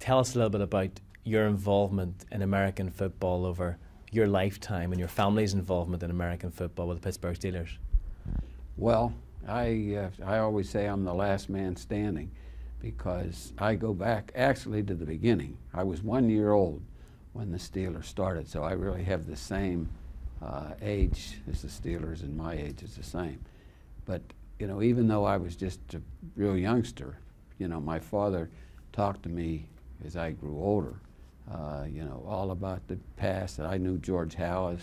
Tell us a little bit about your involvement in American football over your lifetime and your family's involvement in American football with the Pittsburgh Steelers. Well, I always say I'm the last man standing because I go back actually to the beginning. I was 1 year old when the Steelers started, so I really have the same age as the Steelers, and my age is the same. But, you know, even though I was just a real youngster, you know, my father talked to me as I grew older, you know, all about the past. I knew George Halas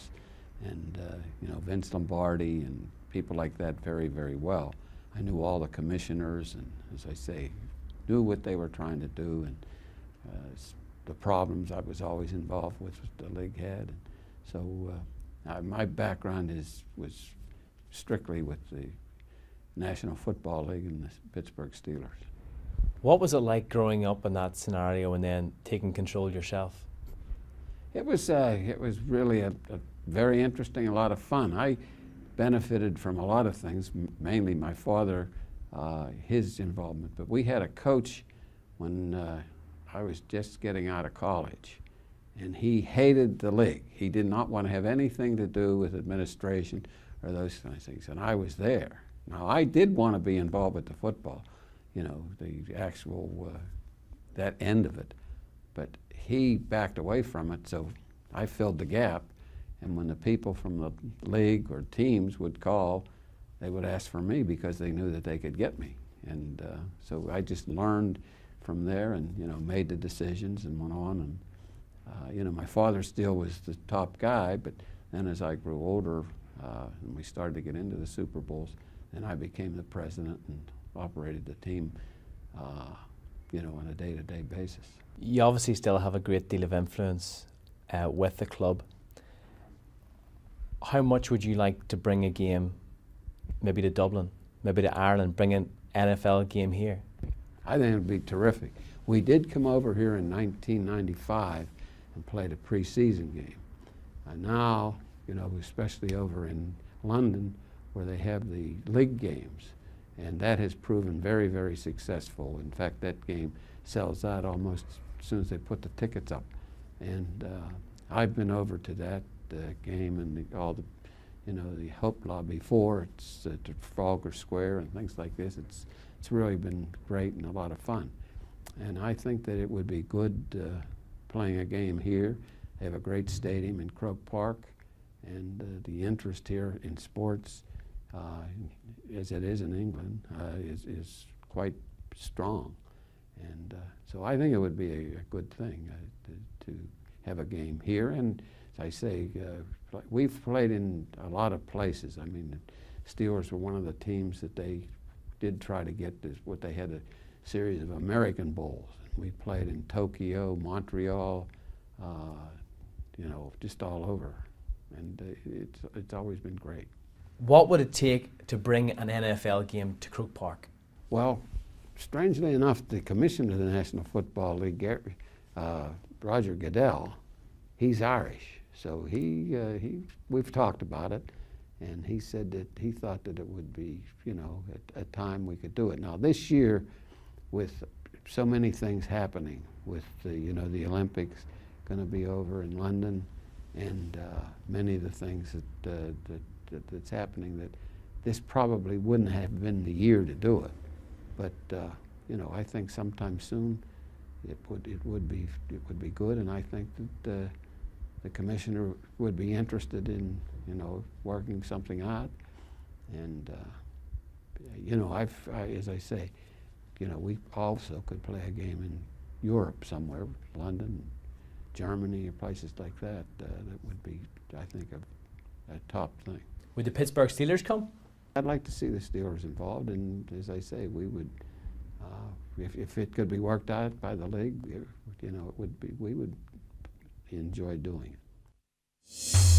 and, you know, Vince Lombardi and people like that very, very well. I knew all the commissioners and, as I say, knew what they were trying to do and the problems I was always involved with the league had. And so my background was strictly with the National Football League and the Pittsburgh Steelers. What was it like growing up in that scenario and then taking control yourself? It was really a very interesting, a lot of fun. I benefited from a lot of things, mainly my father, his involvement. But we had a coach when I was just getting out of college, and he hated the league. He did not want to have anything to do with administration or those kinds of things, and I was there. Now, I did want to be involved with the football, you know, the actual, that end of it. But he backed away from it, so I filled the gap. And when the people from the league or teams would call, they would ask for me because they knew that they could get me. And so I just learned from there and, you know, made the decisions and went on. And, you know, my father still was the top guy, but then as I grew older and we started to get into the Super Bowls, then I became the president and operated the team, you know, on a day-to-day basis. You obviously still have a great deal of influence with the club. How much would you like to bring a game, maybe to Dublin, maybe to Ireland, bring an NFL game here? I think it would be terrific. We did come over here in 1995 and played a preseason game. And now, you know, especially over in London, where they have the league games, and that has proven very, very successful. In fact, that game sells out almost as soon as they put the tickets up. And I've been over to that game and all the, you know, the Hoopla before. It's at Trafalgar Square and things like this. It's really been great and a lot of fun. And I think that it would be good playing a game here. They have a great stadium in Croke Park, and the interest here in sports, as it is in England, is quite strong. And so I think it would be a good thing to have a game here. And as I say, we've played in a lot of places. I mean, the Steelers were one of the teams that they did try to get this, what they had a series of American Bowls. We played in Tokyo, Montreal, you know, just all over. And it's always been great. What would it take to bring an NFL game to Croke Park? Well, strangely enough, the commissioner of the National Football League, Roger Goodell, he's Irish. So we've talked about it, and he said that he thought that it would be, you know, at a time we could do it. Now this year, with so many things happening, with the, you know, the Olympics going to be over in London, and many of the things that's happening, that this probably wouldn't have been the year to do it. But you know, I think sometime soon it would be good, and I think that the commissioner would be interested in, you know, working something out. And you know, as I say, you know, we also could play a game in Europe somewhere, London, Germany, or places like that. That would be, I think, a top thing. Would the Pittsburgh Steelers come? I'd like to see the Steelers involved, and as I say, we would, if it could be worked out by the league, you know, it would be, we would enjoy doing it.